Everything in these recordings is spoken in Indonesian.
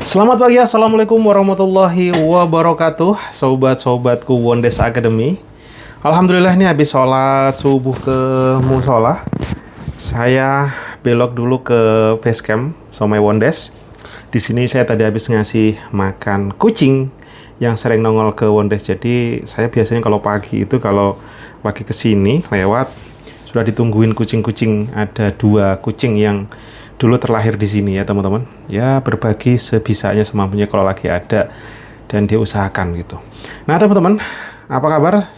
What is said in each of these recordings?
Selamat pagi, Assalamualaikum warahmatullahi wabarakatuh. Sobat-sobatku Wondes Academy. Alhamdulillah nih habis sholat subuh ke musola. Saya belok dulu ke base camp Somai Wondes. Di sini saya tadi habis ngasih makan kucing yang sering nongol ke Wondes. Jadi saya biasanya kalau pagi itu kalau lagi ke sini lewat sudah ditungguin kucing-kucing. Ada 2 kucing yang dulu terlahir di sini ya teman-teman. Ya berbagi sebisanya semampunya kalau lagi ada dan diusahakan gitu. Nah teman-teman, apa kabar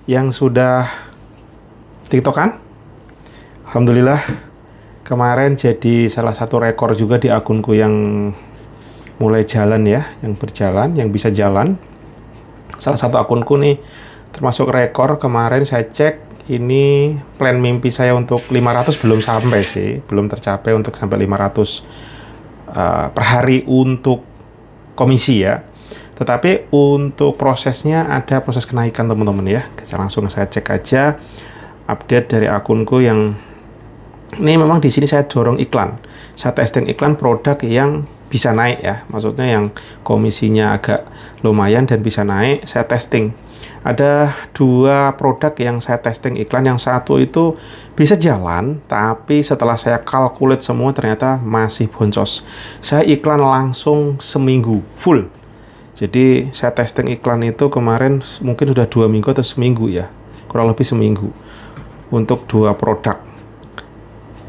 yang sudah TikTokan? Alhamdulillah kemarin jadi salah satu rekor juga di akunku yang mulai jalan ya, yang berjalan, yang bisa jalan. Salah satu akunku nih termasuk rekor kemarin saya cek. Ini plan mimpi saya untuk 500 belum sampai sih, belum tercapai untuk sampai 500 per hari untuk komisi ya. Tetapi untuk prosesnya ada proses kenaikan teman-teman ya. Langsung saya cek aja update dari akunku yang ini memang di sini saya dorong iklan. Saya testing iklan produk yang bisa naik ya. Maksudnya yang komisinya agak lumayan dan bisa naik, saya testing. Ada 2 produk yang saya testing iklan. Yang satu itu bisa jalan, tapi setelah saya calculate semua ternyata masih boncos. Saya iklan langsung seminggu full. Jadi saya testing iklan itu kemarin mungkin sudah 2 minggu atau seminggu ya, kurang lebih seminggu untuk 2 produk.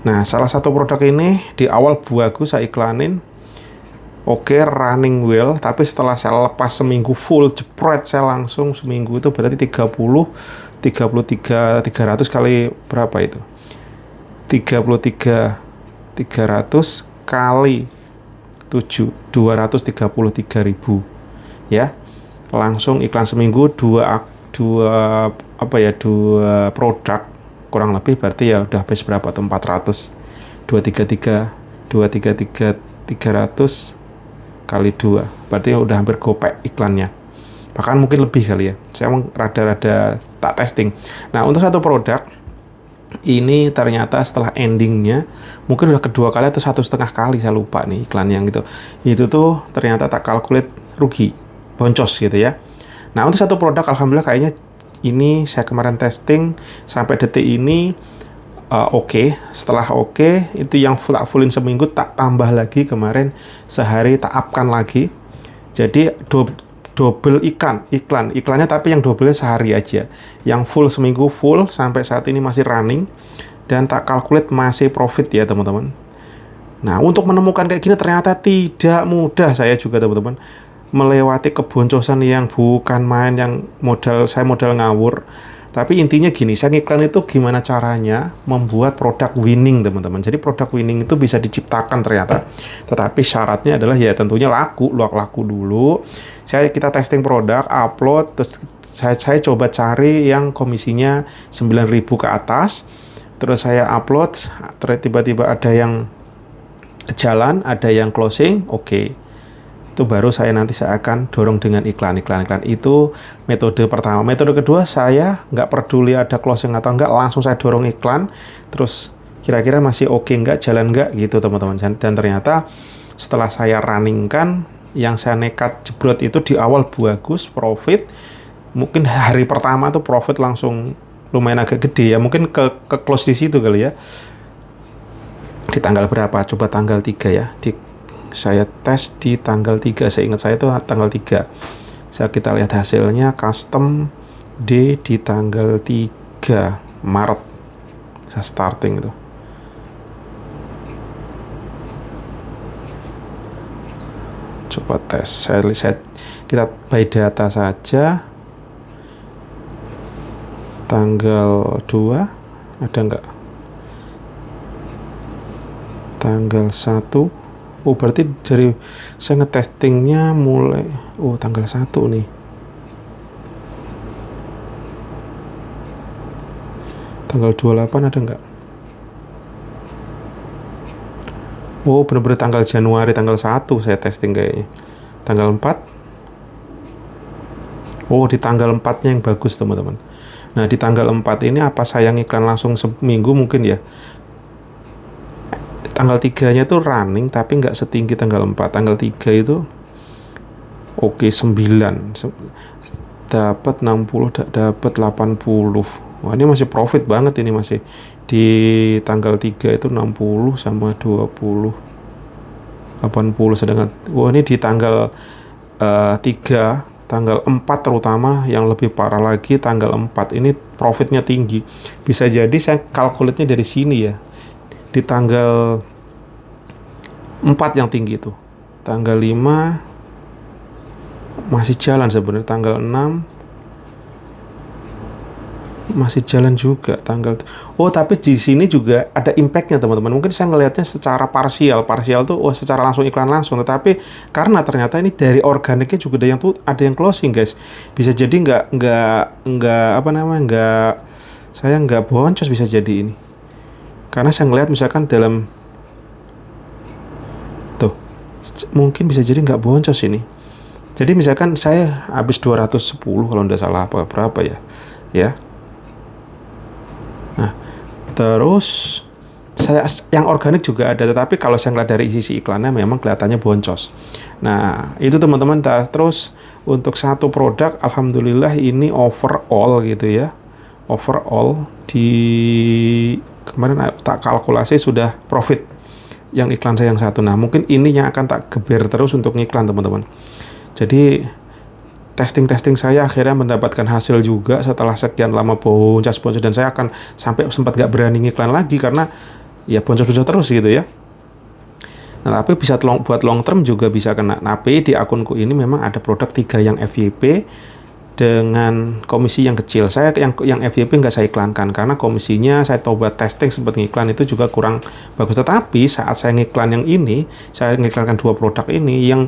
Nah salah satu produk ini di awal bagus saya iklanin, oke, running well, tapi setelah saya lepas seminggu full jepret, saya langsung seminggu itu berarti 33 300 kali berapa itu? 33 300 kali 7 233.000 ya. Langsung iklan seminggu 2 produk kurang lebih berarti ya udah habis berapa tuh 400 233 300 kali 2 berarti udah hampir gopek iklannya, bahkan mungkin lebih kali ya. Saya emang rada-rada tak testing. Nah untuk satu produk ini ternyata setelah endingnya mungkin udah kedua kali atau 1,5 kali saya lupa nih iklan yang gitu, itu tuh ternyata tak calculate rugi boncos gitu ya. Nah untuk satu produk alhamdulillah kayaknya ini saya kemarin testing sampai detik ini oke. Setelah oke, itu yang fullin seminggu tak tambah lagi kemarin sehari tak upkan lagi. Jadi double iklannya, tapi yang double sehari aja. Yang full seminggu full sampai saat ini masih running dan tak calculate masih profit ya teman-teman. Nah untuk menemukan kayak gini ternyata tidak mudah saya juga teman-teman. Melewati keboncosan yang bukan main, yang modal ngawur. Tapi intinya gini, saya ngiklan itu gimana caranya membuat produk winning teman-teman. Jadi produk winning itu bisa diciptakan ternyata. Tetapi syaratnya adalah ya tentunya laku dulu. Kita testing produk, upload, terus saya coba cari yang komisinya 9.000 ke atas. Terus saya upload, tiba-tiba ada yang jalan, ada yang closing, oke. Itu baru saya akan dorong dengan iklan itu metode pertama. Metode kedua saya nggak peduli ada closing atau enggak, langsung saya dorong iklan terus kira-kira masih oke nggak, jalan nggak gitu teman-teman. Dan ternyata setelah saya runningkan yang saya nekat jebrot itu di awal bagus profit, mungkin hari pertama tuh profit langsung lumayan agak gede ya, mungkin ke close di situ kali ya. Di tanggal berapa, coba tanggal 3 ya, saya tes di tanggal 3, saya ingat saya itu tanggal 3. Kita lihat hasilnya custom D di tanggal 3 Maret. Saya starting itu. Coba tes. Kita by data saja. Tanggal 2 ada enggak? Tanggal 1. Oh berarti dari saya ngetestingnya mulai tanggal 1 nih. Tanggal 28 ada nggak? Oh bener-bener tanggal Januari tanggal 1 saya testing kayaknya. Tanggal 4. Oh di tanggal 4-nya yang bagus teman-teman. Nah di tanggal 4 ini apa saya iklan langsung seminggu mungkin ya. tanggal 3-nya tuh running tapi nggak setinggi tanggal 4. Tanggal 3 itu oke 9. Dapat 60, dapat 80. Wah, ini masih profit banget ini, masih di tanggal 3 itu 60 sama 20 80, sedangkan wah ini di tanggal 3, tanggal 4 terutama yang lebih parah lagi, tanggal 4 ini profitnya tinggi. Bisa jadi saya kalkulatnya dari sini ya. Di tanggal 4 yang tinggi itu. Tanggal 5 masih jalan sebenarnya, tanggal 6 masih jalan juga, tapi di sini juga ada impactnya teman-teman. Mungkin saya ngelihatnya secara parsial tuh secara langsung iklan langsung, tetapi karena ternyata ini dari organiknya juga ada yang closing guys. Bisa jadi saya nggak boncos, bisa jadi ini karena saya ngelihat misalkan dalam tuh mungkin bisa jadi nggak boncos ini. Jadi misalkan saya habis 210 kalau nggak salah berapa ya. Nah, terus saya yang organik juga ada, tetapi kalau saya ngeliat dari sisi iklannya memang kelihatannya boncos. Nah, itu teman-teman. Terus untuk satu produk, alhamdulillah ini overall gitu ya. Overall di kemarin tak kalkulasi sudah profit yang iklan saya yang satu. Nah, mungkin ini yang akan tak geber terus untuk ngiklan teman-teman. Jadi testing saya akhirnya mendapatkan hasil juga setelah sekian lama boncos, dan saya akan sampai sempat gak berani ngiklan lagi karena ya boncos terus gitu ya. Nah, tapi bisa buat long term juga bisa kena. Tapi di akunku ini memang ada produk 3 yang FYP dengan komisi yang kecil. Saya yang FYP nggak saya iklankan karena komisinya saya coba testing sempat ngiklan itu juga kurang bagus. Tetapi saat saya ngiklan yang ini, saya ngiklankan 2 produk ini yang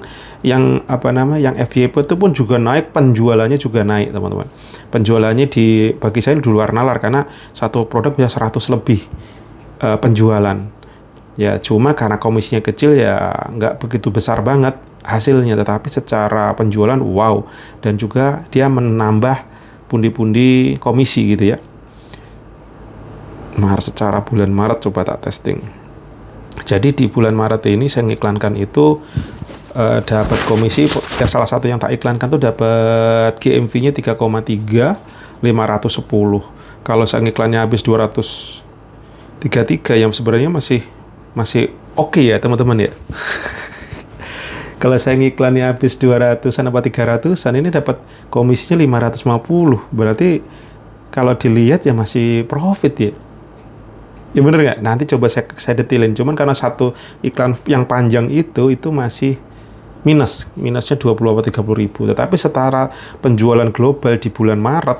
FYP itu pun juga naik, penjualannya juga naik teman-teman. Penjualannya bagi saya di luar nalar karena satu produk bisa 100 lebih penjualan. Ya cuma karena komisinya kecil ya nggak begitu besar banget hasilnya, tetapi secara penjualan wow, dan juga dia menambah pundi-pundi komisi gitu ya. Secara bulan Maret coba tak testing. Jadi di bulan Maret ini saya ngiklankan itu dapat komisi salah satu yang tak iklankan tuh dapat GMV-nya 3,3 510. Kalau saya ngiklannya habis 233 yang sebenarnya masih oke ya teman-teman ya. Kalau saya ngiklannya habis 200-an apa 300-an, ini dapat komisinya 550. Berarti kalau dilihat ya masih profit ya. Ya bener nggak? Nanti coba saya detailin. Cuman karena satu iklan yang panjang itu masih minusnya 20 atau 30 ribu. Tetapi setara penjualan global di bulan Maret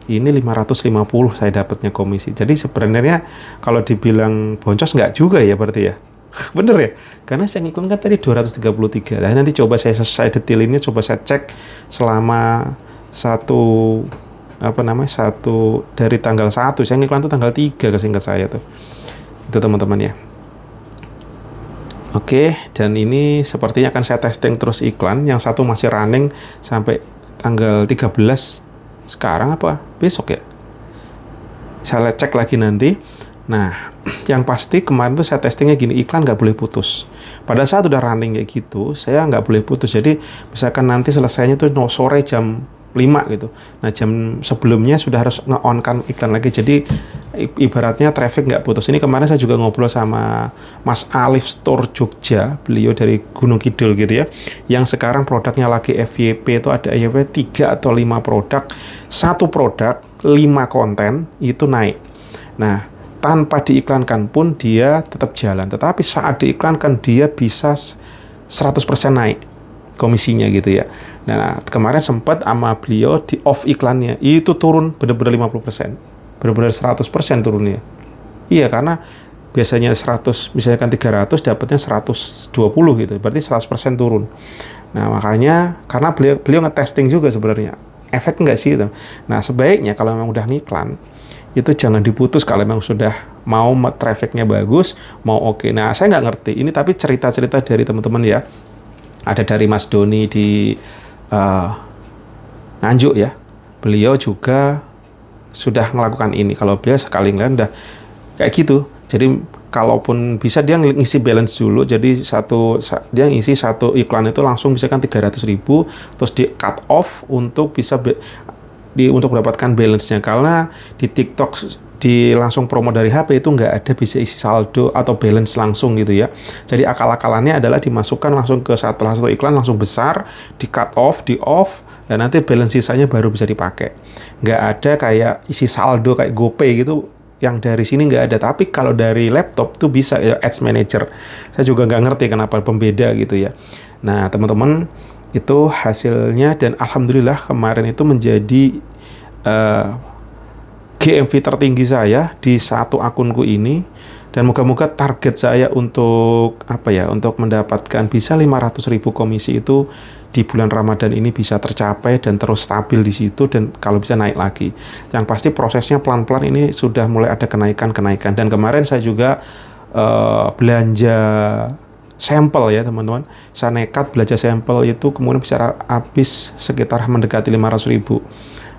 ini 550 saya dapatnya komisi. Jadi sebenarnya kalau dibilang boncos nggak juga ya berarti ya. Bener ya? Karena saya ngiklan kan tadi 233. Nah, nanti coba saya detailinnya, coba saya cek selama satu dari tanggal 1. Saya ngiklan tuh tanggal 3 kesingkat saya tuh. Itu teman-teman ya. Oke, dan ini sepertinya akan saya testing terus iklan. Yang satu masih running sampai tanggal 13 sekarang apa besok ya, saya cek lagi nanti. Nah, yang pasti kemarin tuh saya testingnya gini, iklan nggak boleh putus. Pada saat udah running kayak gitu, saya nggak boleh putus. Jadi misalkan nanti selesainya tuh sore jam 5 gitu. Nah, jam sebelumnya sudah harus nge-on-kan iklan lagi. Jadi ibaratnya traffic nggak putus. Ini kemarin saya juga ngobrol sama Mas Alif Store Jogja, beliau dari Gunung Kidul gitu ya, yang sekarang produknya lagi FYP itu ada FYP 3 atau 5 produk. Satu produk 5 konten itu naik. Nah, tanpa diiklankan pun dia tetap jalan. Tetapi saat diiklankan dia bisa 100% naik komisinya gitu ya. Nah, kemarin sempat sama beliau di off iklannya itu turun benar-benar 50%. Benar-benar 100% turunnya. Iya, karena biasanya 100, misalkan 300 dapatnya 120 gitu. Berarti 100% turun. Nah, makanya karena beliau nge-testing juga sebenarnya. Efek enggak sih itu. Nah, sebaiknya kalau memang udah ngiklan itu jangan diputus kalau memang sudah mau trafficnya bagus, mau oke. Nah, saya nggak ngerti ini, tapi cerita-cerita dari teman-teman ya. Ada dari Mas Doni di Nganjuk ya. Beliau juga sudah melakukan ini. Kalau beliau sekali ngeliat udah kayak gitu. Jadi kalaupun bisa dia ngisi balance dulu, jadi dia ngisi satu iklan itu langsung misalkan 300.000, terus di cut off untuk bisa untuk mendapatkan balance-nya. Karena di TikTok di langsung promo dari HP itu nggak ada bisa isi saldo atau balance langsung gitu ya. Jadi akal-akalannya adalah dimasukkan langsung ke satu iklan langsung besar, di cut off, di off, dan nanti balance sisanya baru bisa dipakai. Nggak ada kayak isi saldo kayak GoPay gitu, yang dari sini nggak ada. Tapi kalau dari laptop tuh bisa ya, Ads Manager. Saya juga nggak ngerti kenapa pembeda gitu ya. Nah teman-teman, itu hasilnya, dan alhamdulillah kemarin itu menjadi GMV tertinggi saya di satu akunku ini, dan moga-moga target saya untuk untuk mendapatkan bisa 500.000 komisi itu di bulan Ramadan ini bisa tercapai dan terus stabil di situ, dan kalau bisa naik lagi. Yang pasti prosesnya pelan-pelan, ini sudah mulai ada kenaikan. Dan kemarin saya juga belanja sampel ya teman-teman. Saya nekat belanja sampel itu, kemudian bisa habis sekitar mendekati 500.000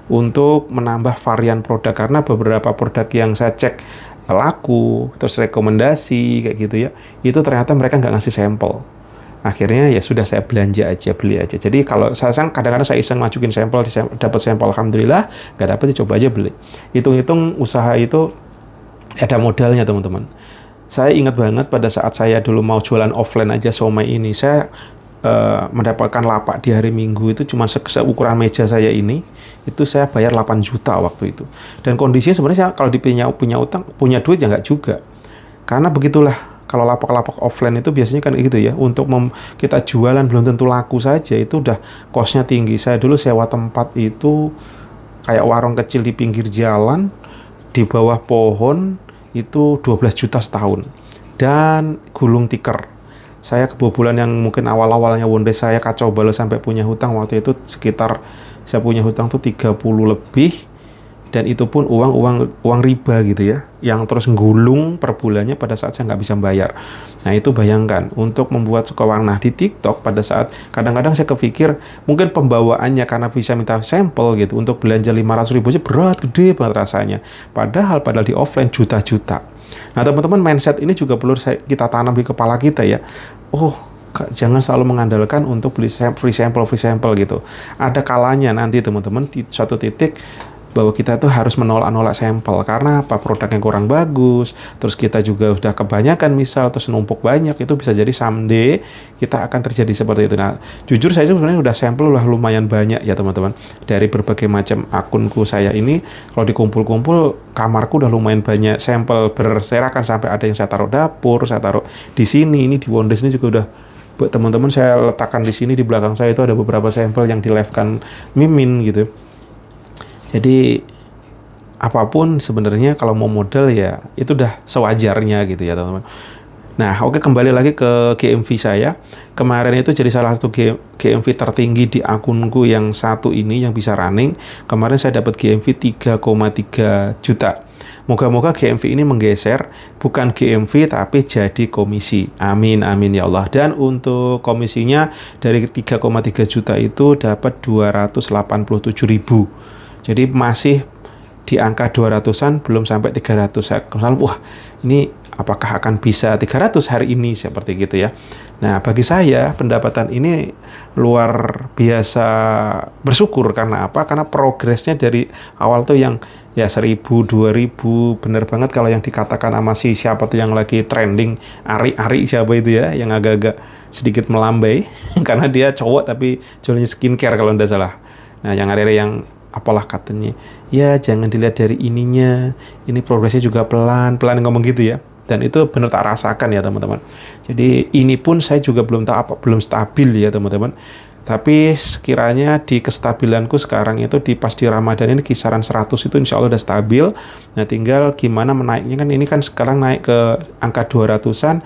untuk menambah varian produk, karena beberapa produk yang saya cek laku, terus rekomendasi kayak gitu ya, itu ternyata mereka nggak ngasih sampel. Akhirnya ya sudah, saya belanja aja, beli aja. Jadi kalau saya kadang-kadang saya iseng masukin sampel, dapat sampel alhamdulillah, nggak dapat ya coba aja beli. Hitung-hitung usaha itu ada modalnya teman-teman. Saya ingat banget pada saat saya dulu mau jualan offline aja somai ini, saya mendapatkan lapak di hari Minggu itu cuma seukuran meja saya ini, itu saya bayar 8 juta waktu itu. Dan kondisinya sebenarnya kalau punya utang, punya duit ya nggak juga. Karena begitulah, kalau lapak-lapak offline itu biasanya kan gitu ya, untuk kita jualan belum tentu laku saja, itu udah cost-nya tinggi. Saya dulu sewa tempat itu kayak warung kecil di pinggir jalan, di bawah pohon, itu 12 juta setahun. Dan gulung tikar. Saya kebobolan yang mungkin awal-awalnya Wondes saya kacau balau sampai punya hutang waktu itu sekitar, saya punya hutang tuh 30 lebih, dan itu pun uang riba gitu ya, yang terus gulung per bulannya pada saat saya nggak bisa bayar. Nah itu bayangkan untuk membuat sekolah. Nah di TikTok pada saat kadang-kadang saya kepikir mungkin pembawaannya karena bisa minta sampel gitu, untuk belanja 500.000 aja berat, gede banget rasanya. Padahal di offline juta-juta. Nah teman-teman, mindset ini juga perlu kita tanam di kepala kita ya. Oh, jangan selalu mengandalkan untuk beli free sample gitu. Ada kalanya nanti teman-teman di suatu titik bahwa kita tuh harus menolak sampel karena apa, produknya kurang bagus, terus kita juga udah kebanyakan misal, terus numpuk banyak, itu bisa jadi someday kita akan terjadi seperti itu. Nah jujur saya sebenarnya udah sampel udah lumayan banyak ya teman-teman, dari berbagai macam akunku saya ini. Kalau dikumpul-kumpul kamarku udah lumayan banyak sampel berserakan, sampai ada yang saya taruh dapur, saya taruh di sini, ini di Wondes ini juga udah buat teman-teman saya letakkan di sini. Di belakang saya itu ada beberapa sampel yang di live-kan Mimin gitu. Jadi apapun sebenarnya kalau mau modal ya itu udah sewajarnya gitu ya teman-teman. Nah oke, kembali lagi ke GMV saya. Kemarin itu jadi salah satu GMV tertinggi di akunku yang satu ini yang bisa running. Kemarin saya dapat GMV 3,3 juta. Moga-moga GMV ini menggeser, bukan GMV tapi jadi komisi. Amin, amin ya Allah. Dan untuk komisinya dari 3,3 juta itu dapat 287.000. Jadi masih di angka 200-an, belum sampai 300. Wah, ini apakah akan bisa 300 hari ini, seperti gitu ya. Nah, bagi saya pendapatan ini luar biasa bersyukur. Karena apa? Karena progresnya dari awal tuh yang ya 1.000, 2.000, bener banget kalau yang dikatakan sama siapa tuh yang lagi trending, Ari siapa itu ya, yang agak-agak sedikit melambai karena dia cowok tapi jualnya skincare kalau tidak salah. Nah, yang Ari yang apalah katanya, ya jangan dilihat dari ininya, ini progresnya juga pelan-pelan, ngomong gitu ya. Dan itu benar tak rasakan ya teman-teman. Jadi ini pun saya juga belum tahu belum stabil ya teman-teman. Tapi sekiranya di kestabilanku sekarang itu pas di Ramadan ini kisaran 100 itu insya Allah udah stabil. Nah tinggal gimana menaiknya, kan ini kan sekarang naik ke angka 200-an.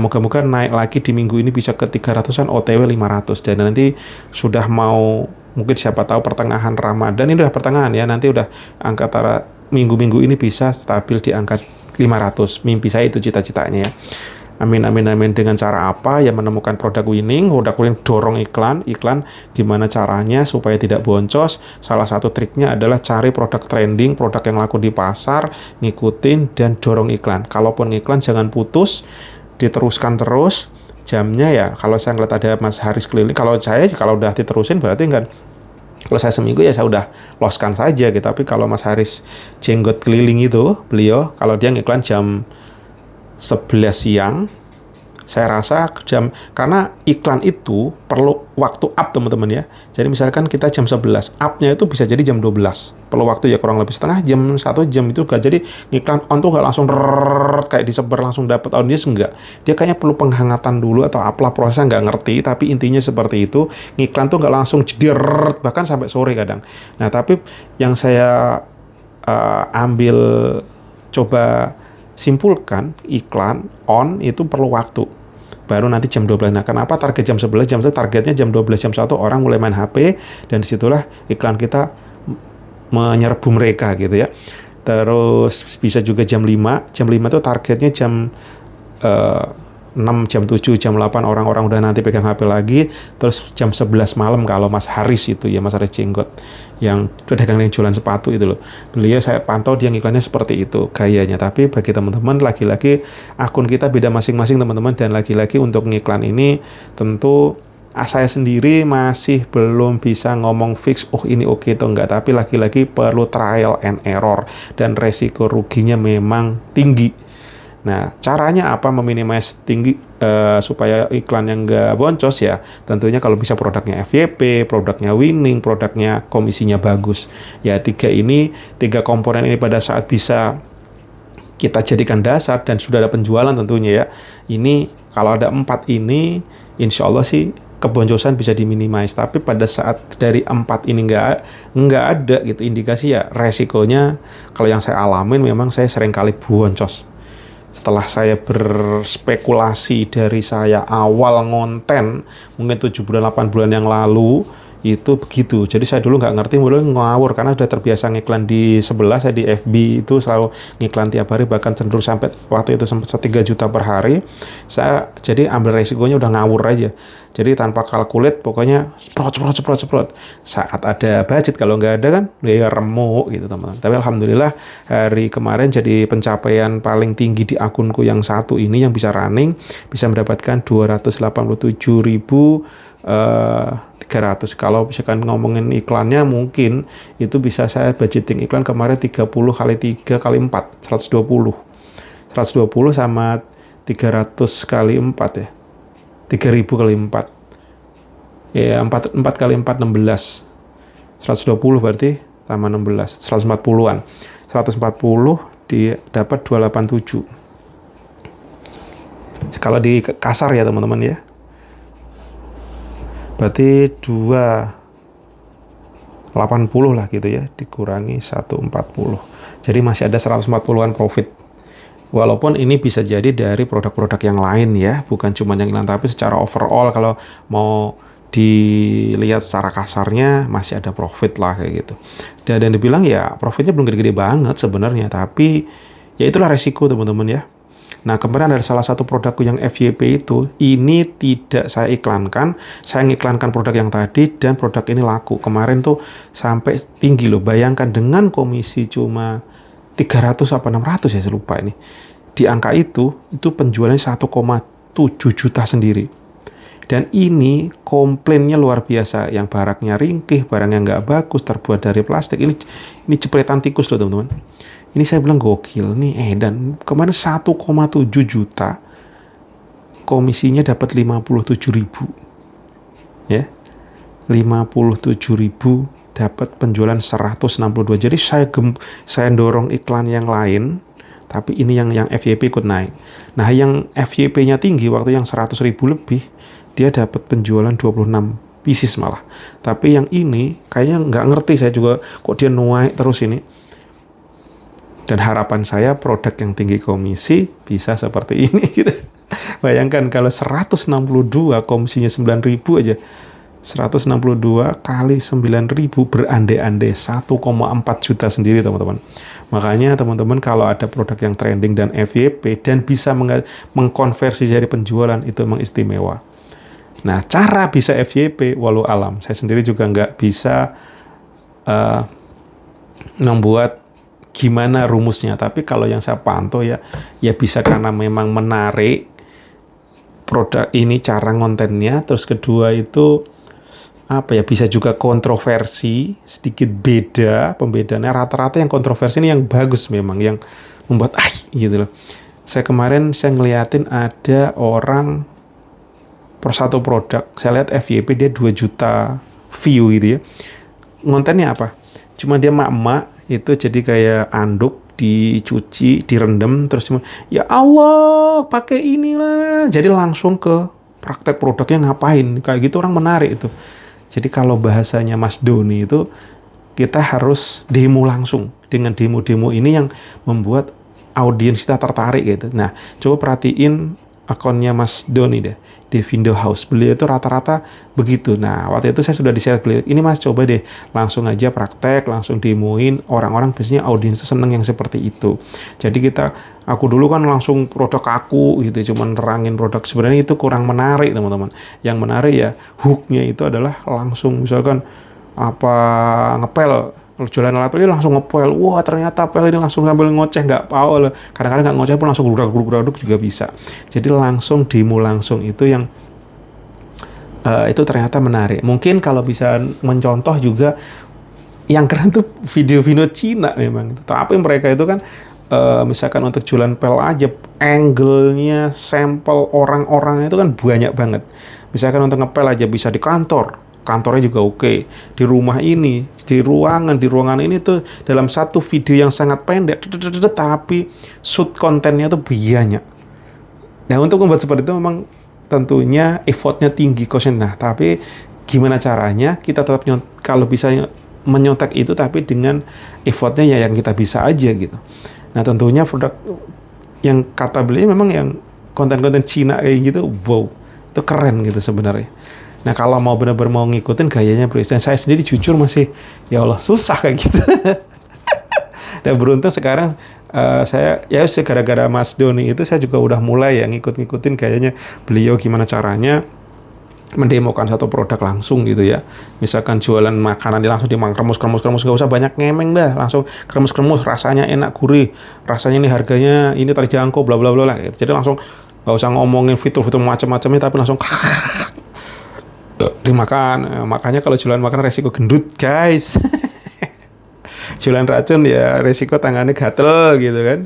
Moga-moga naik lagi di minggu ini bisa ke 300-an, OTW 500. Dan nanti sudah mau, mungkin siapa tahu pertengahan Ramadan, ini udah pertengahan ya, nanti udah angka minggu-minggu ini bisa stabil di angka 500. Mimpi saya itu, cita-citanya ya. Amin amin amin. Dengan cara apa? Ya menemukan produk winning dorong iklan. Iklan gimana caranya supaya tidak boncos? Salah satu triknya adalah cari produk trending, produk yang laku di pasar, ngikutin dan dorong iklan. Kalaupun iklan jangan putus, diteruskan terus. Jamnya ya kalau saya ngeliat ada Mas Haris keliling, kalau udah diterusin berarti kan, kalau saya seminggu ya saya udah loskan saja gitu. Tapi kalau Mas Haris jenggot keliling itu, beliau kalau dia ngiklan jam 11 siang, saya rasa karena iklan itu perlu waktu up teman-teman ya. Jadi misalkan kita jam 11, up-nya itu bisa jadi jam 12. Perlu waktu ya kurang lebih setengah jam, 1 jam itu gak. Jadi iklan on tuh gak langsung kayak disebar langsung dapat audiens, enggak. Dia kayaknya perlu penghangatan dulu atau apalah prosesnya, nggak ngerti, tapi intinya seperti itu. Iklan tuh gak langsung jeder, bahkan sampai sore kadang. Nah tapi yang saya ambil coba simpulkan, iklan on itu perlu waktu. Baru nanti jam 12. Nah, kenapa target jam 11? Jam 1 targetnya jam 12, jam 1 orang mulai main HP, dan disitulah iklan kita menyerbu mereka gitu ya. Terus bisa juga jam 5. Jam 5 itu targetnya jam 6, jam 7, jam 8 orang-orang udah nanti pegang HP lagi. Terus jam 11 malam kalau Mas Haris itu ya, Mas Haris Jenggot yang pedagang yang jualan sepatu itu loh. Beliau saya pantau dia ngiklannya seperti itu gayanya. Tapi bagi teman-teman lagi-lagi akun kita beda masing-masing teman-teman, dan lagi-lagi untuk ngiklan ini tentu saya sendiri masih belum bisa ngomong fix ini oke atau enggak, tapi lagi-lagi perlu trial and error dan resiko ruginya memang tinggi. Nah, caranya apa meminimais tinggi supaya iklan yang nggak boncos ya? Tentunya kalau bisa produknya FYP, produknya winning, produknya komisinya bagus. Ya, tiga komponen ini pada saat bisa kita jadikan dasar dan sudah ada penjualan tentunya ya. Ini kalau ada 4 ini, insya Allah sih keboncosan bisa diminimais. Tapi pada saat dari 4 ini nggak ada gitu indikasi, ya resikonya kalau yang saya alamin memang saya sering kali boncos. Setelah saya berspekulasi dari saya awal ngonten, mungkin 7 bulan, 8 bulan yang lalu, itu begitu. Jadi saya dulu nggak ngerti, mulai ngawur, karena udah terbiasa ngiklan di sebelah, saya di FB itu selalu ngiklan tiap hari, bahkan cenderung sampai waktu itu sempat 3 juta per hari. Saya jadi ambil resikonya udah ngawur aja. Jadi tanpa kalkulat, pokoknya sprot. Saat ada budget, kalau nggak ada kan, ya remuk gitu teman-teman. Tapi alhamdulillah hari kemarin jadi pencapaian paling tinggi di akunku yang satu ini yang bisa running, bisa mendapatkan 287.300. Kalau misalkan ngomongin iklannya, mungkin itu bisa saya budgeting iklan kemarin 30 kali 3 kali 4, 120 sama 300 kali 4 ya, 3.000 kali 4 ya, 4 kali 4 16, 120 berarti tambah 16, 140-an, 140 dapat 287. Kalau di kasar ya teman-teman ya, berarti 280 lah gitu ya, dikurangi 140, jadi masih ada 140-an profit. Walaupun ini bisa jadi dari produk-produk yang lain ya, bukan cuma yang iklan, tapi secara overall kalau mau dilihat secara kasarnya masih ada profit lah kayak gitu. Dan dibilang ya profitnya belum gede-gede banget sebenarnya, tapi ya itulah resiko teman-teman ya. Nah, kemarin ada salah satu produkku yang FYP itu, ini tidak saya iklankan, saya ngiklankan produk yang tadi, dan produk ini laku. Kemarin tuh sampai tinggi loh, bayangkan dengan komisi cuma 300 apa 600 ya, saya lupa ini. Di angka itu penjualannya 1,7 juta sendiri. Dan ini komplainnya luar biasa, yang baraknya ringkih, barangnya nggak bagus, terbuat dari plastik. Ini jepretan tikus loh teman-teman. Ini saya bilang gokil nih, dan kemarin 1,7 juta, komisinya dapat 57.000. Ya. 57.000 dapat penjualan 162. Jadi saya dorong iklan yang lain, tapi ini yang FYP ikut naik. Nah, yang FYP-nya tinggi waktu yang 100.000 lebih, dia dapat penjualan 26 pieces malah. Tapi yang ini kayaknya nggak ngerti saya juga kok dia naik terus ini. Dan harapan saya produk yang tinggi komisi bisa seperti ini gitu. Bayangkan kalau 162 komisinya 9.000 aja. 162 kali 9.000 berandai-andai 1,4 juta sendiri teman-teman. Makanya teman-teman kalau ada produk yang trending dan FYP dan bisa mengkonversi dari penjualan itu memang istimewa. Nah, cara bisa FYP walau alam. Saya sendiri juga nggak bisa membuat gimana rumusnya. Tapi kalau yang saya pantau ya bisa karena memang menarik produk ini, cara ngontennya. Terus kedua itu bisa juga kontroversi, sedikit beda, pembedaannya rata-rata yang kontroversi ini yang bagus memang, yang membuat gitu loh. Saya kemarin ngeliatin ada orang per satu produk, saya lihat FYP dia 2 juta view gitu ya. Ngontennya apa? Cuma dia emak-emak itu jadi kayak anduk dicuci, direndam, terus ya Allah pakai inilah, jadi langsung ke praktek produknya ngapain, kayak gitu orang menarik itu. Jadi kalau bahasanya Mas Doni itu kita harus demo langsung. Dengan demo-demo ini yang membuat audiens kita tertarik gitu. Nah, coba perhatiin akunnya Mas Doni deh di Vindo House. Beliau itu rata-rata begitu. Nah, waktu itu saya sudah di-share beliau, ini Mas coba deh langsung aja praktek, langsung demoin. Orang-orang biasanya audiens seneng yang seperti itu. Jadi aku dulu kan langsung produk aku gitu, cuman nerangin produk, sebenarnya itu kurang menarik teman-teman. Yang menarik ya hooknya itu adalah langsung misalkan ngepel, jualan alat pel langsung ngepel, wah ternyata pel ini langsung sambil ngoceh, nggak pau, kadang-kadang nggak ngoceh pun langsung geruduk juga bisa. Jadi langsung demo langsung itu yang itu ternyata menarik. Mungkin kalau bisa mencontoh juga yang keren tuh video-video Cina memang. Tapi mereka itu kan misalkan untuk jualan pel aja, angle-nya, sampel orang-orang itu kan banyak banget. Misalkan untuk ngepel aja bisa di kantornya juga oke. Di rumah ini, di ruangan ini tuh dalam satu video yang sangat pendek, tapi shoot kontennya tuh banyak. Nah, untuk membuat seperti itu memang tentunya effortnya tinggi, cost-nya. Nah, tapi gimana caranya kita tetap kalau bisa menyontek itu, tapi dengan effortnya ya yang kita bisa aja gitu. Nah, tentunya produk yang kata beliau memang yang konten-konten Cina kayak gitu, wow, itu keren gitu sebenarnya. Nah, kalau mau benar-benar mau ngikutin gayanya dan saya sendiri jujur masih, ya Allah, susah kayak gitu. Dan beruntung sekarang saya gara-gara Mas Doni itu saya juga udah mulai ya ngikut-ngikutin gayanya beliau, gimana caranya mendemokan satu produk langsung gitu ya. Misalkan jualan makanan langsung kremus, gak usah banyak ngemeng dah, langsung kremus, rasanya enak, gurih, rasanya ini harganya ini terjangkau, bla bla bla lah gitu. Jadi langsung gak usah ngomongin fitur-fitur macam-macamnya, tapi langsung dimakan. Makanya kalau jualan makanan resiko gendut guys. Jualan racun ya resiko tangannya gatel gitu kan.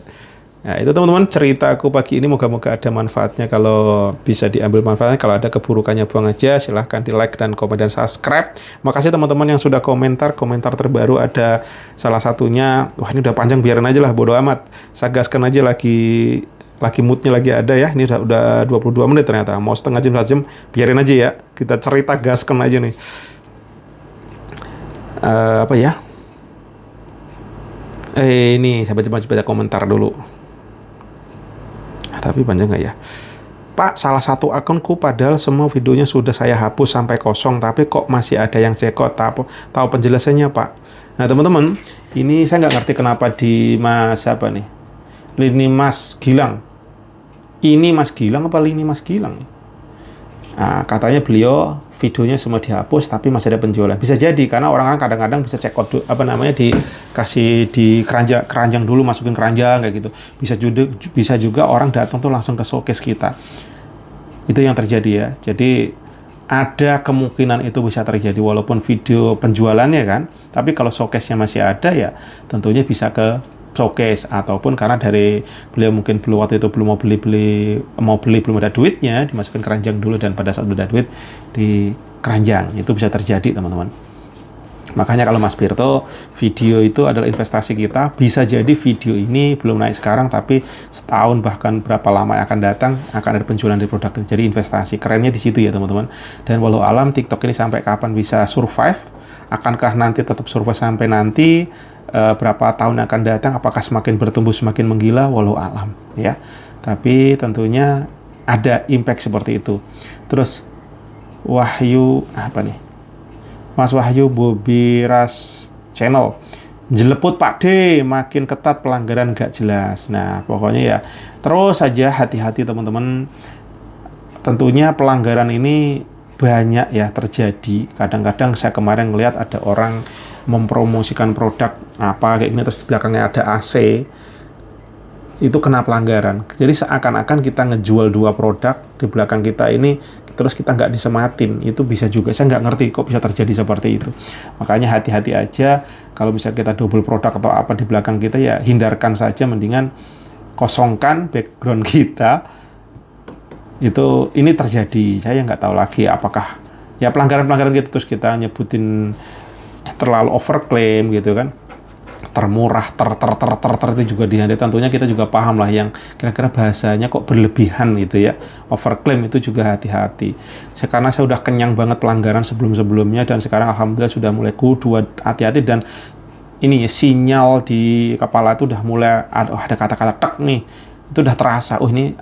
Nah, itu teman-teman ceritaku pagi ini, moga-moga ada manfaatnya. Kalau bisa diambil manfaatnya, kalau ada keburukannya buang aja, silahkan di like dan komen dan subscribe. Makasih teman-teman yang sudah komentar terbaru ada salah satunya, wah ini udah panjang, biarin aja lah, bodo amat, saya gaskan aja, lagi moodnya lagi ada ya. Ini udah 22 menit ternyata, mau setengah jam, 1 jam, biarin aja ya, kita cerita gaskan aja nih. Ini saya baca komentar dulu. Tapi panjang nggak ya? Pak, salah satu akunku padahal semua videonya sudah saya hapus sampai kosong, tapi kok masih ada yang cekot. Tahu penjelasannya Pak? Nah teman-teman, ini saya nggak ngerti kenapa di Lini Mas Gilang. Ini Mas Gilang apa Lini Mas Gilang? Nah, katanya beliau videonya semua dihapus tapi masih ada penjualan. Bisa jadi karena orang-orang kadang-kadang bisa cekot dikasih di keranjang dulu, masukin keranjang kayak gitu. Bisa juga orang datang tuh langsung ke showcase kita. Itu yang terjadi ya. Jadi ada kemungkinan itu bisa terjadi walaupun video penjualannya kan, tapi kalau showcase-nya masih ada ya tentunya bisa ke showcase, ataupun karena dari beliau mungkin waktu itu belum mau beli belum ada duitnya, dimasukin keranjang dulu, dan pada saat udah ada duit di keranjang. Itu bisa terjadi teman-teman. Makanya kalau Mas Birto, video itu adalah investasi kita. Bisa jadi video ini belum naik sekarang, tapi setahun bahkan berapa lama yang akan datang akan ada penjualan dari produk. Jadi investasi, kerennya di situ ya teman-teman. Dan walau alam TikTok ini sampai kapan bisa survive, akankah nanti tetap survive sampai nanti berapa tahun akan datang, apakah semakin bertumbuh semakin menggila, walau alam ya. Tapi tentunya ada impact seperti itu. Terus Wahyu apa nih? Mas Wahyu Bobiras Channel. Jeleput Pak D, makin ketat pelanggaran gak jelas. Nah, pokoknya ya terus saja hati-hati teman-teman. Tentunya pelanggaran ini banyak ya terjadi. Kadang-kadang saya kemarin ngelihat ada orang mempromosikan produk apa kayak gini, terus di belakangnya ada AC. Itu kena pelanggaran. Jadi seakan-akan kita ngejual dua produk, di belakang kita ini terus kita nggak disematin. Itu bisa juga. Saya nggak ngerti kok bisa terjadi seperti itu. Makanya hati-hati aja kalau bisa kita double produk atau apa di belakang kita, ya hindarkan saja, mendingan kosongkan background kita. Itu ini terjadi. Saya nggak tahu lagi apakah ya pelanggaran-pelanggaran gitu, terus kita nyebutin terlalu overclaim gitu kan. Termurah, itu juga dihindari. Tentunya kita juga paham lah yang kira-kira bahasanya kok berlebihan gitu ya. Overclaim itu juga hati-hati. Karena saya udah kenyang banget pelanggaran sebelum-sebelumnya, dan sekarang alhamdulillah sudah mulai kudu hati-hati, dan ini ya, sinyal di kepala itu udah mulai ada kata-kata tek nih. Itu udah terasa, ini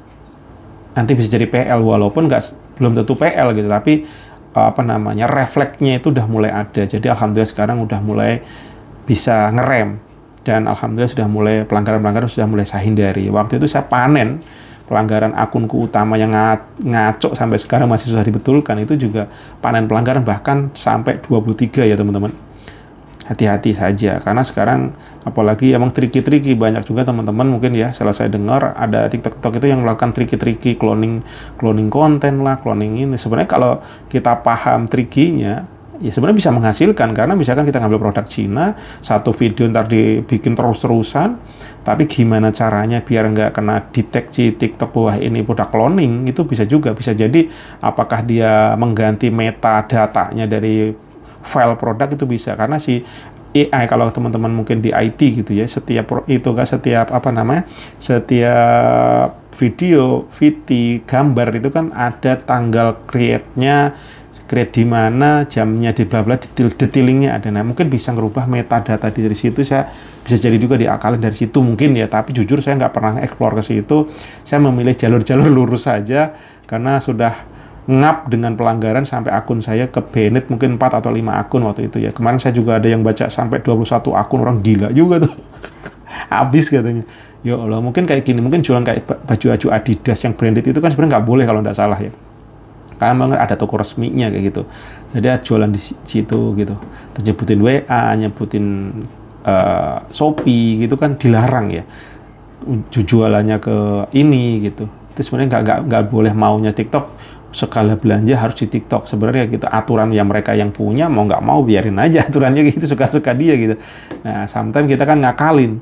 nanti bisa jadi PL, walaupun belum tentu PL gitu, tapi refleksnya itu udah mulai ada. Jadi alhamdulillah sekarang udah mulai bisa ngerem, dan alhamdulillah sudah mulai pelanggaran-pelanggaran sudah mulai saya hindari. Waktu itu saya panen pelanggaran akunku utama yang ngaco sampai sekarang masih susah dibetulkan, itu juga panen pelanggaran bahkan sampai 23 ya teman-teman. Hati-hati saja, karena sekarang apalagi emang triki-triki banyak juga teman-teman. Mungkin ya selesai dengar ada TikTok itu yang melakukan triki-triki cloning konten lah, cloning ini. Sebenarnya kalau kita paham trikinya, ya sebenarnya bisa menghasilkan, karena misalkan kita ngambil produk Cina, satu video ntar dibikin terus-terusan, tapi gimana caranya biar nggak kena deteksi TikTok bahwa ini produk cloning, itu bisa juga. Bisa jadi apakah dia mengganti metadatanya dari file produk, itu bisa. Karena si AI, kalau teman-teman mungkin di IT gitu ya, setiap video, gambar itu kan ada tanggal create-nya, create di mana, jamnya, di bla bla, detailingnya ada. Nah, mungkin bisa ngerubah metadata dari situ. Saya bisa jadi juga diakalin dari situ mungkin ya, tapi jujur saya nggak pernah explore ke situ. Saya memilih jalur-jalur lurus saja, karena sudah ngap dengan pelanggaran sampai akun saya ke banned mungkin 4 atau 5 akun waktu itu ya. Kemarin saya juga ada yang baca sampai 21 akun, orang gila juga tuh. Habis katanya. Ya Allah, mungkin kayak gini, mungkin jualan kayak baju-baju Adidas yang branded itu kan sebenarnya nggak boleh kalau nggak salah ya. Karena memang ada toko resminya kayak gitu. Jadi jualan di situ gitu. Terus nyebutin WA, nyebutin Shopee gitu kan dilarang ya. Jualannya ke ini gitu. Itu sebenarnya nggak boleh, maunya TikTok. Segala belanja harus di TikTok. Sebenarnya gitu, aturan yang mereka yang punya, mau nggak mau biarin aja aturannya gitu, suka-suka dia gitu. Nah, sometimes kita kan ngakalin.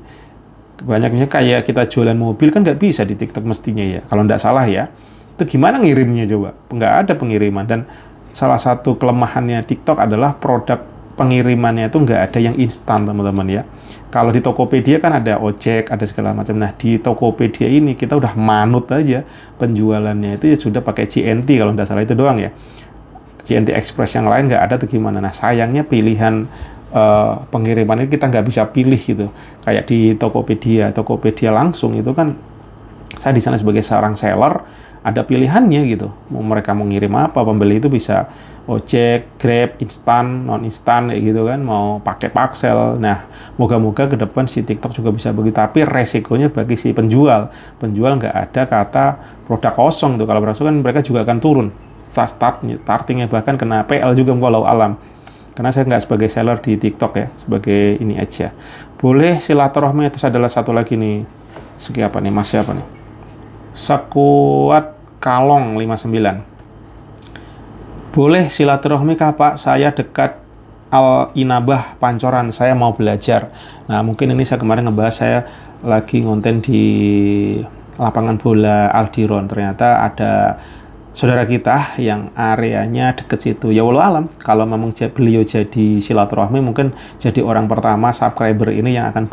Banyaknya kayak kita jualan mobil kan nggak bisa di TikTok mestinya ya, kalau nggak salah ya. Itu gimana ngirimnya coba? Nggak ada pengiriman. Dan salah satu kelemahannya TikTok adalah produk pengirimannya itu nggak ada yang instan teman-teman ya. Kalau di Tokopedia kan ada ojek, ada segala macam. Nah, di Tokopedia ini kita udah manut aja penjualannya itu ya sudah pakai JNT kalau nggak salah, itu doang ya. JNT Express, yang lain nggak ada tuh gimana. Nah, sayangnya pilihan pengiriman ini kita nggak bisa pilih gitu. Kayak di Tokopedia langsung itu kan, saya di sana sebagai seorang seller, ada pilihannya gitu. Mereka mau ngirim apa, pembeli itu bisa ojek, Grab, instan, non instan kayak gitu kan, mau pakai parcel. Nah, moga-moga ke depan si TikTok juga bisa begitu. Tapi resikonya bagi si penjual nggak ada kata produk kosong tuh. Kalau berarti kan mereka juga akan turun startingnya, bahkan kena PL juga walau alam. Karena saya nggak sebagai seller di TikTok ya, sebagai ini aja. Boleh silaturahmi. Terus adalah satu lagi nih, siapa nih, Mas siapa nih? Sekuat Kalong 59. Boleh silaturahmi kah Pak? Saya dekat Al Inabah Pancoran, saya mau belajar. Nah, mungkin ini saya kemarin ngebahas, saya lagi ngonten di lapangan bola Aldiron. Ternyata ada saudara kita yang areanya deket situ. Ya walau alam, kalau memang beliau jadi silaturahmi, mungkin jadi orang pertama subscriber ini yang akan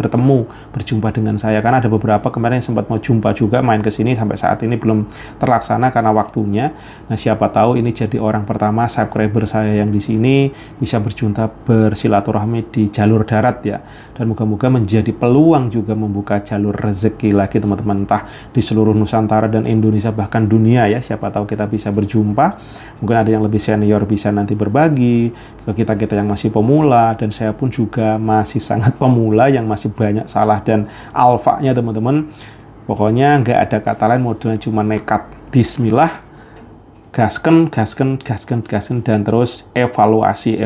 berjumpa dengan saya. Karena ada beberapa kemarin yang sempat mau jumpa juga, main ke sini, sampai saat ini belum terlaksana karena waktunya. Nah, siapa tahu ini jadi orang pertama subscriber saya yang di sini bisa bersilaturahmi di jalur darat ya. Dan moga-moga menjadi peluang juga membuka jalur rezeki lagi teman-teman, entah di seluruh Nusantara dan Indonesia, bahkan dunia ya. Siapa tahu kita bisa berjumpa. Mungkin ada yang lebih senior bisa nanti berbagi ke kita-kita yang masih pemula, dan saya pun juga masih sangat pemula yang masih banyak salah dan alfanya teman-teman. Pokoknya nggak ada kata lain, modelnya cuma nekat, bismillah, gasken, dan terus evaluasi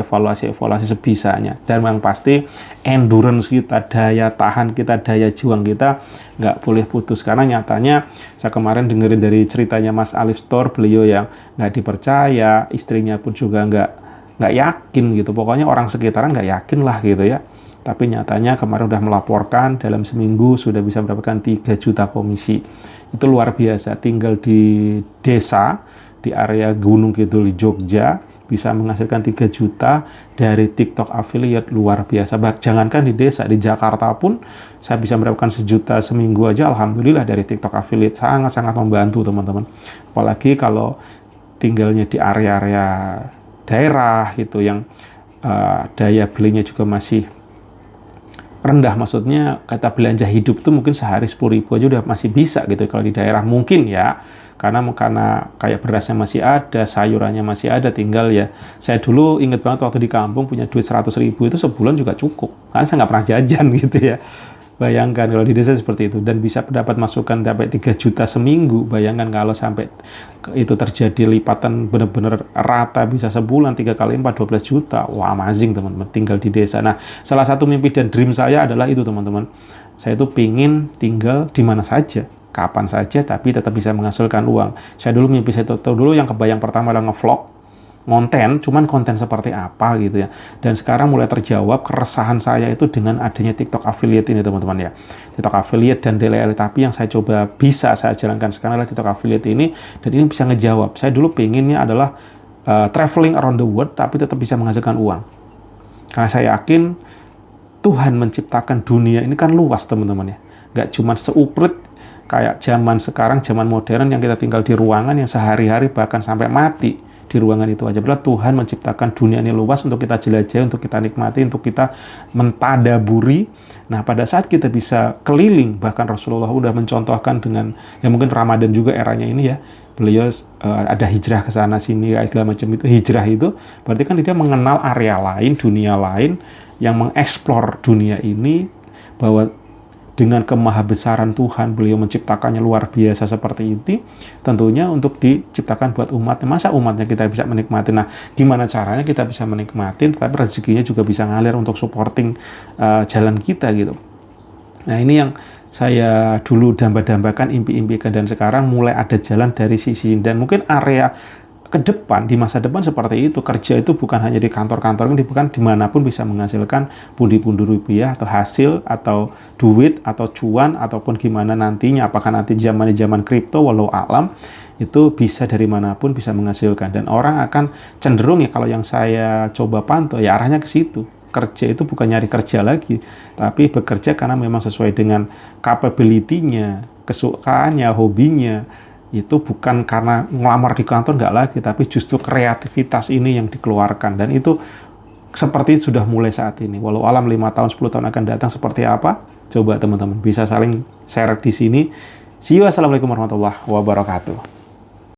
sebisanya. Dan yang pasti endurance kita, daya tahan kita, daya juang kita nggak boleh putus. Karena nyatanya saya kemarin dengerin dari ceritanya Mas Alif Store, beliau yang nggak dipercaya, istrinya pun juga nggak yakin gitu. Pokoknya orang sekitaran nggak yakin lah gitu ya. Tapi nyatanya kemarin udah melaporkan dalam seminggu sudah bisa mendapatkan 3 juta komisi. Itu luar biasa. Tinggal di desa, di area Gunung Kidul di Jogja, bisa menghasilkan 3 juta dari TikTok affiliate, luar biasa. Jangankan di desa, di Jakarta pun saya bisa mendapatkan 1 juta seminggu aja, alhamdulillah dari TikTok affiliate. Sangat-sangat membantu teman-teman. Apalagi kalau tinggalnya di area-area daerah gitu, yang daya belinya juga masih rendah, maksudnya kata belanja hidup tuh mungkin sehari 10.000 aja udah masih bisa gitu kalau di daerah mungkin ya, karena kayak berasnya masih ada, sayurannya masih ada, tinggal ya. Saya dulu inget banget waktu di kampung punya duit 100.000 itu sebulan juga cukup, karena saya nggak pernah jajan gitu ya. Bayangkan kalau di desa seperti itu, dan bisa dapat masukan sampai 3 juta seminggu. Bayangkan kalau sampai itu terjadi lipatan benar-benar rata, bisa sebulan 3 kali 4, 12 juta. Wah, amazing teman-teman, tinggal di desa. Nah, salah satu mimpi dan dream saya adalah itu teman-teman. Saya itu pingin tinggal di mana saja, kapan saja, tapi tetap bisa menghasilkan uang. Saya dulu mimpi saya itu dulu yang kebayang pertama adalah ngevlog, cuman konten seperti apa gitu ya. Dan sekarang mulai terjawab keresahan saya itu dengan adanya TikTok affiliate ini teman-teman ya. TikTok affiliate dan DLL, tapi yang saya coba bisa saya jalankan sekarang adalah TikTok affiliate ini, dan ini bisa ngejawab. Saya dulu pengennya adalah traveling around the world tapi tetap bisa menghasilkan uang. Karena saya yakin Tuhan menciptakan dunia ini kan luas teman-teman ya. Nggak cuma seuprit kayak zaman sekarang, zaman modern yang kita tinggal di ruangan yang sehari-hari bahkan sampai mati di ruangan itu aja. Bila Tuhan menciptakan dunia ini luas untuk kita jelajahi, untuk kita nikmati, untuk kita mentadaburi. Nah, pada saat kita bisa keliling, bahkan Rasulullah udah mencontohkan dengan, ya mungkin Ramadan juga eranya ini ya, beliau ada hijrah ke sana sini, segala macam itu. Hijrah itu berarti kan dia mengenal area lain, dunia lain, yang mengeksplor dunia ini, bahwa dengan kemahabesaran Tuhan, beliau menciptakannya luar biasa seperti itu. Tentunya untuk diciptakan buat umatnya. Masa umatnya kita bisa menikmati? Nah, gimana caranya kita bisa menikmati, tapi rezekinya juga bisa ngalir untuk supporting jalan kita gitu. Nah, ini yang saya dulu dambakan, impi-impikan, dan sekarang mulai ada jalan dari sisi. Dan mungkin area ke depan, di masa depan seperti itu. Kerja itu bukan hanya di kantor-kantor, bukan, dimanapun bisa menghasilkan pundi-pundi rupiah, atau hasil, atau duit, atau cuan, ataupun gimana nantinya, apakah nanti zaman kripto, walau alam, itu bisa dari manapun bisa menghasilkan. Dan orang akan cenderung ya, kalau yang saya coba pantau ya arahnya ke situ. Kerja itu bukan nyari kerja lagi, tapi bekerja karena memang sesuai dengan capability-nya, kesukaannya, hobinya. Itu bukan karena ngelamar di kantor, nggak lagi, tapi justru kreativitas ini yang dikeluarkan. Dan itu seperti sudah mulai saat ini. Walau alam 5 tahun, 10 tahun akan datang seperti apa, coba teman-teman bisa saling share di sini. See you, assalamualaikum warahmatullahi wabarakatuh.